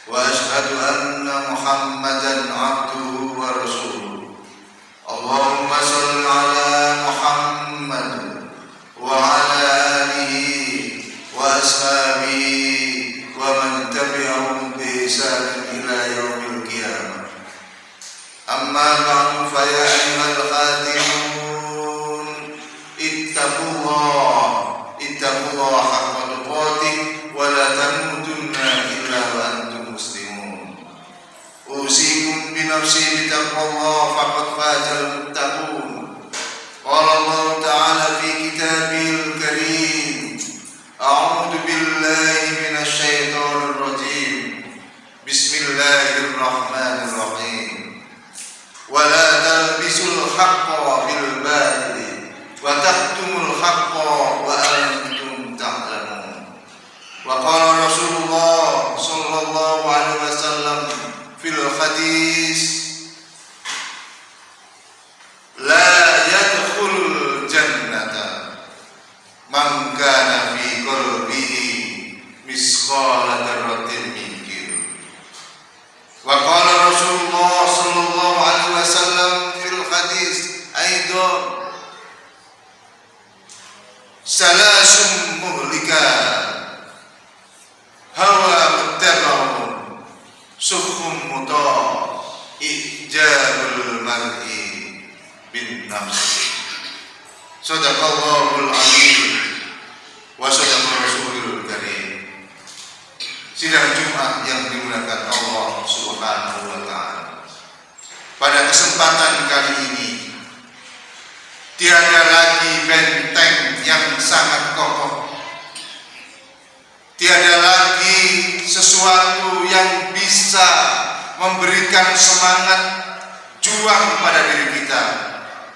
وأشهد أن محمدا عبده ورسوله. اللهم صل على محمد وعلى آله وأصحابه ومن تبعهم بإحسان إلى يوم القيامة. أما بعد فيا أيها الخادمون اتقوا الله حق تقاته ولا تموتن إلا وأنتم مسلمون. أوصيكم بنفسي بتقوى الله فقد فاز المتقون. قال الله تعالى في كتابه الكريم: أعوذ بالله من الشيطان الرجيم. بسم الله الرحمن الرحيم. ولا تلبسوا الحق بالباطل وتكتموا الحق وأنتم تعلمون. وقال رسول الله صلى الله عليه وسلم في الحديث: لا يدخل الجنة من كان في قلبه مثقال ذرة من كبر. وقال رسول الله صلى الله عليه وسلم في الحديث أيضا: ثلاث مهلكات هوى متبع سخ مطاع إعجاب المرء بالنفس. Sadaqallahul azim wa sadaqa rasulul karim. Sidang Jumat yang dimuliakan Allah Subhanahu wa taala. Pada kesempatan kali ini tiada lagi benteng yang sangat kokoh, tiada lagi sesuatu yang bisa memberikan semangat juang pada diri kita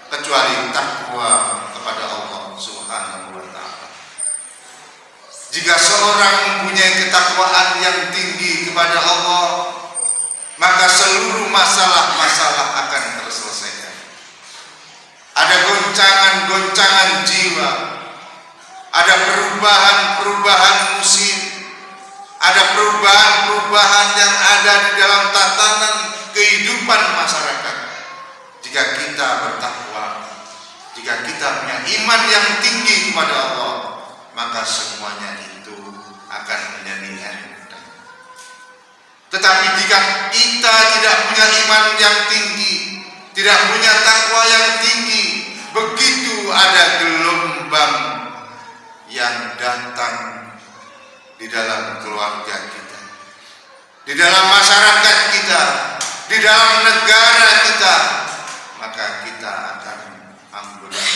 kecuali takwa kepada Allah Subhanahu wa taala. Jika seorang mempunyai ketakwaan yang tinggi kepada Allah, maka seluruh masalah-masalah akan terselesaikan. Ada goncangan-goncangan jiwa, ada perubahan-perubahan musim, ada perubahan-perubahan yang ada di dalam tatanan kehidupan masyarakat. Jika kita bertakwa, jika kita punya iman yang tinggi kepada Allah, maka semuanya itu akan menjadi enteng. Tetapi jika kita tidak punya iman yang tinggi, tidak punya takwa yang tinggi, begitu ada gelombang yang datang di dalam keluarga kita, di dalam masyarakat kita, di dalam negara kita, maka kita akan ambulan.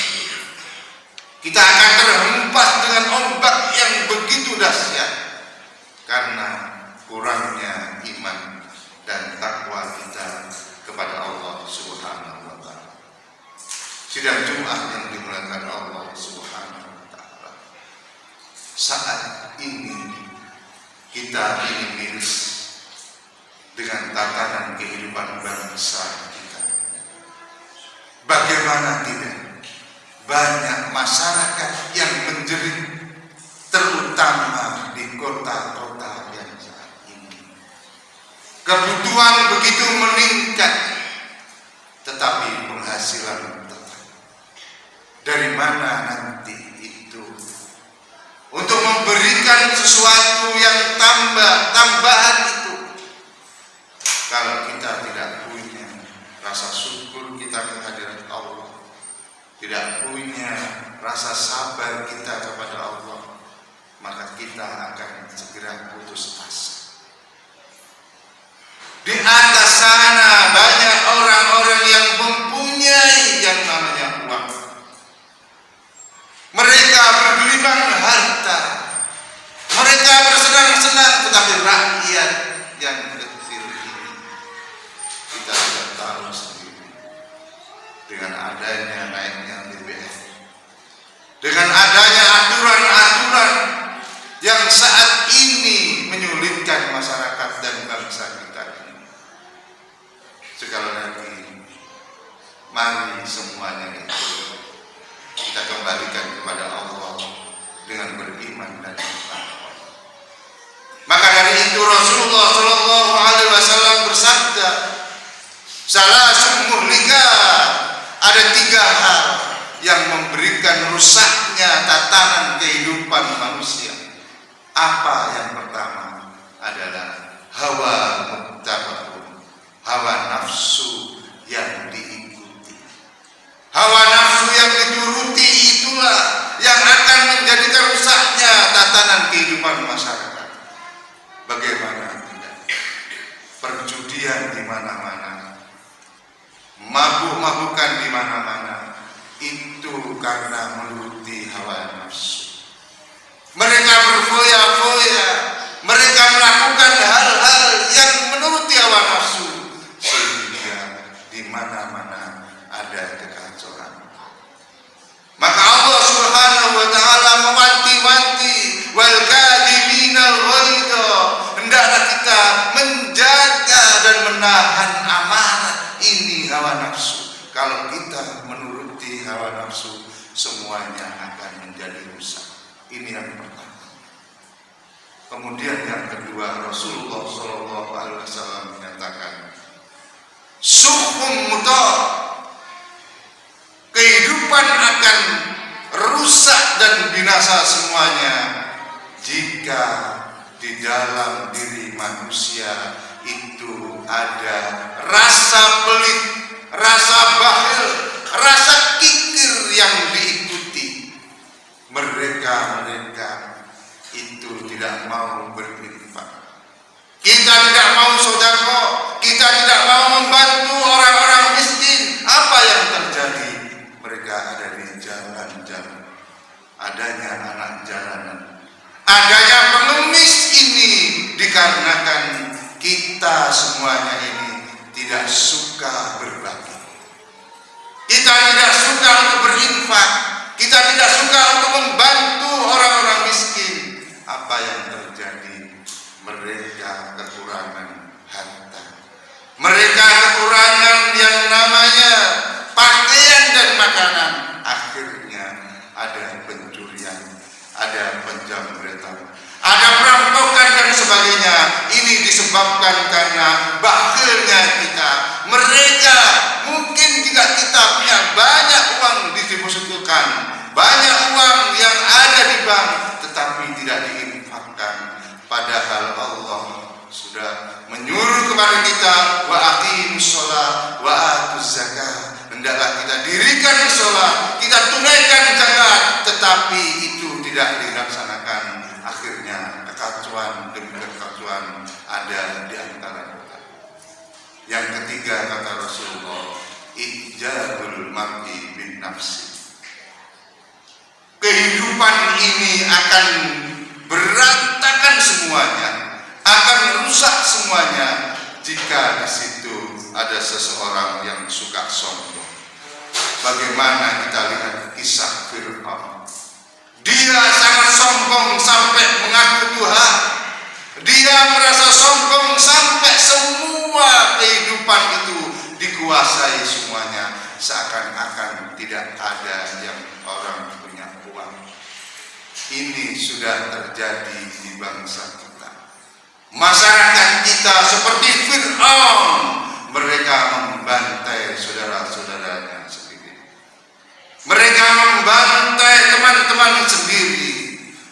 Kita akan terhempas dengan ombak yang begitu dahsyat karena kurangnya iman dan takwa kita kepada Allah Subhanahu wa taala. Sidang Jumat yang dimuliakan Allah Subhanahu wa taala. Saat ini kita ingin miris dengan tatanan kehidupan bangsa kita. Bagaimana tidak? Banyak masyarakat yang menjerit, terutama di kota-kota yang saat ini. Kebutuhan begitu meningkat, tetapi penghasilan tetap. Dari mana nanti itu untuk memberikan sesuatu yang tambahan itu? Kalau kita tidak punya rasa syukur kita kehadirat Allah, tidak punya rasa sabar kita kepada Allah, maka kita akan segera putus asa. Di atas sana banyak orang-orang yang mempunyai yang namanya uang. Mereka bergelimang harta, mereka bersenang-senang, tetapi rakyat yang kecil ini kita tidak tahu sendiri. Dengan adanya naiknya BBM, dengan adanya aturan-aturan yang saat ini menyulitkan masyarakat dan bangsa kita ini, sekali lagi mari semuanya itu kita kembalikan kepada Allah dengan beriman dan bertakwa. Maka dari itu Rasulullah Shallallahu tiga hal yang memberikan rusaknya tatanan kehidupan manusia. Apa yang pertama adalah hawa muttaba'un, hawa nafsu yang diikuti. Hawa nafsu yang dituruti itulah yang akan menjadikan rusaknya tatanan kehidupan masyarakat. Bagaimana tidak? Perjudian di mana-mana, mabuk-mabukan di mana-mana, itu karena menuruti hawa nafsu. Mereka berfoya-foya, mereka melakukan hal-hal yang menuruti hawa nafsu, sehingga di mana-mana ada kekacauan. Maka Allah Subhanahu wa taala mewanti-wanti, wal kadhiminal ghaidha, hendaklah kita menjaga dan menahan amarah ini hawa nafsu. Kalau kita menuruti hawa nafsu, semuanya akan menjadi rusak. Ini yang pertama. Kemudian yang kedua, Rasulullah SAW menyatakan, suhum muta, kehidupan akan rusak dan binasa semuanya jika di dalam diri manusia itu ada rasa pelit, rasa bakhil, rasa kikir yang diikuti. Mereka itu tidak mau berinfak. Kita tidak mau sedekah, kita tidak mau membantu orang-orang miskin. Apa yang terjadi? Mereka ada di jalan-jalan. Adanya anak jalanan, adanya pengemis ini dikarenakan kita semuanya ini tidak suka berbagi. Kita tidak suka untuk berinfak. Kita tidak suka untuk membantu orang-orang miskin. Apa yang terjadi? Mereka kekurangan harta. Mereka kekurangan yang namanya pakaian dan makanan. Akhirnya ada pencurian, ada penjamretan, ada perampokan dan sebagainya. Ini disebabkan karena bakhilnya kita. Mereka mungkin jika kita punya banyak uang didepositokan, banyak uang yang ada di bank, tetapi tidak diinfakkan. Padahal Allah sudah menyuruh kepada kita, wa aqimus shalah wa atuz zakah. Hendaklah kita dirikan sholat, kita tunaikan zakat, tetapi itu tidak dilaksanakan. Akhirnya kekacauan demi kekacauan ada di antara kita. Yang ketiga kata Rasulullah, ijabul mar'i bin nafsi. Kehidupan ini akan berantakan semuanya, akan rusak semuanya jika di situ ada seseorang yang suka sombong. Bagaimana kita lihat kisah Fir'aun. Dia sangat sombong sampai mengaku Tuhan. Dia merasa sombong sampai semua kehidupan itu dikuasai semuanya. Seakan-akan tidak ada yang orang punya uang. Ini sudah terjadi di bangsa kita. Masyarakat kita seperti Fir'aun. Mereka membantai saudara-saudaranya sendiri. Mereka membantai teman-teman sendiri.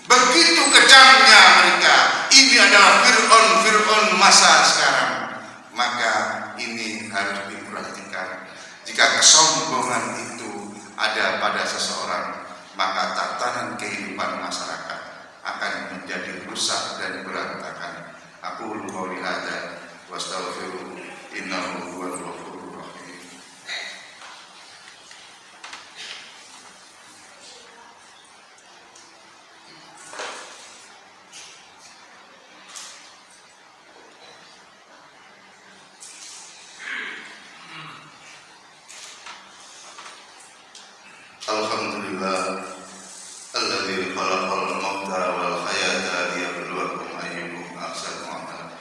Begitu kejamnya mereka. Ini adalah Fir'aun masa sekarang. Maka ini harus diperhatikan. Jika kesombongan itu ada pada seseorang, maka tatanan kehidupan masyarakat akan menjadi rusak dan berantakan. Aku qouli hadza wa astaghfiru innahu huwal ghafurur rahim. Alhamdulillah alladzi khalaqal mauta wal hayata liyabluwakum ayyukum ahsanu amala.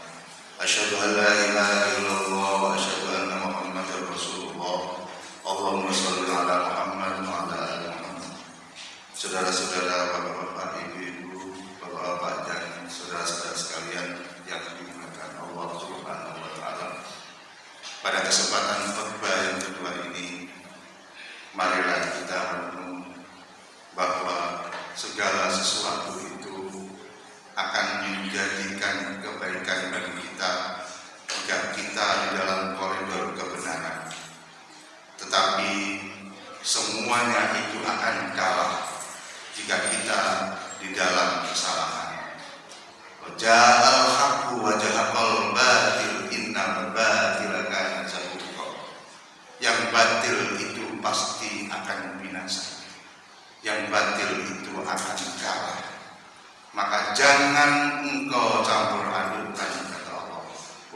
Asyhadu an la ilaha illallah wa asyhadu anna Muhammadar Rasulullah. Allahumma shalli ala Muhammad wa ala ali Muhammad. Saudara-saudara, bapak-bapak, ibu-ibu, bapak-bapak dan saudara-saudara sekalian yang dimuliakan Allah Subhanahu wa taala. Pada kesempatan khutbah yang kedua ini,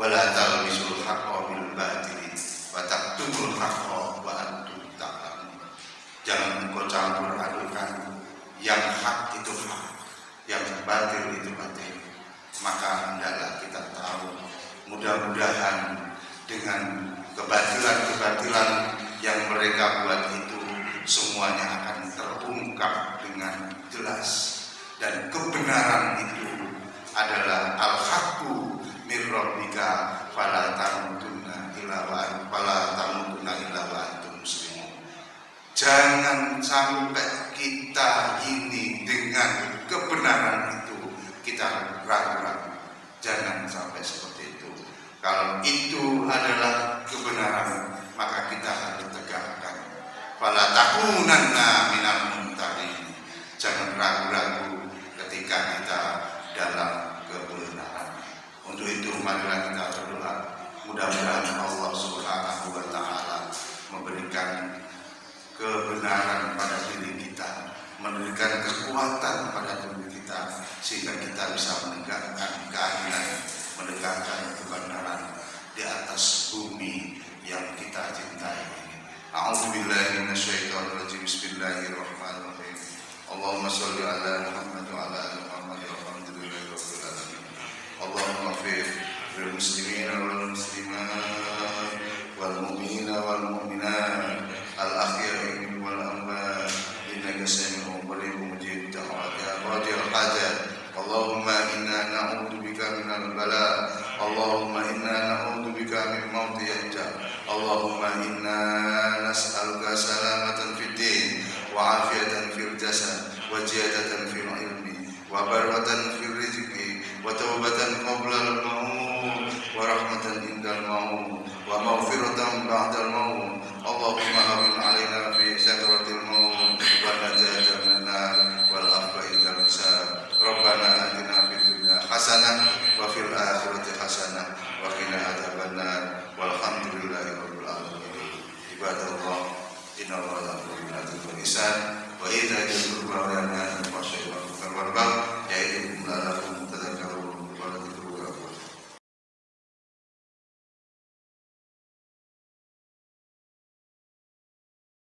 la talbisul haqqo bil batili wa taktumul haqqo wa antum ta'lamun. Jangan engkau campur adukan yang hak itu hak, yang batil itu batil. Maka hendaklah kita tahu, mudah-mudahan dengan kebatilan-kebatilan yang mereka buat itu semuanya akan terungkap dengan jelas, dan kebenaran itu adalah al-haqqu mir rabbika fala tamutunna illa wa antum muslimun. Jangan sampai kita ini dengan kebenaran itu kita ragu-ragu. Jangan sampai seperti itu. Kalau itu adalah kebenaran, maka kita harus tegakkan. Fala takunanna minal mumtarin. Jangan ragu-ragu ketika kita dalam kebenaran. Untuk itu marilah kita berdoa, mudah-mudahan Allah Subhanahu wa taala memberikan kebenaran pada diri kita, memberikan kekuatan pada diri kita, sehingga kita bisa menegakkan keadilan, menegakkan kebenaran di atas bumi yang kita cintai. A'udzubillahi minasyaitonirrajim. Bismillahirrahmanirrahim. Allahumma sholli ala Muhammad wa ala ali Muhammad walhamdulillahirabbil alamin. Allahumma ighfir lil muslimina wal muslimat wal mu'minina wal mu'minat al ahya'i wal amwat innaka sami'un qaribun mujib da'wat ya qadil hajat. Allahumma inna na'udzubika minal bala. Allahumma inna na'udzubika min mauti yahja. Allahumma inna nas'aluka salamatan fid din wa afiyatan fil jasad wa ziyadatan fil ilmi wa barakatan fil rizqi wa taubatan qabla al-maut wa rahmatan indal maut wa maghfiratan ba'dal maut. Allahumma hawwin 'alaina fi sakratil maut wa najatan minan nar wal afwa indal hisab. Rabbana atina fid dunya hasanah wa fil akhirati hasanah wa qina adzabannar walhamdulillahi rabbil alamin. Ibadallah, innallaha la yuhibbu al-ihsan wa idza ja'al qur'ana fa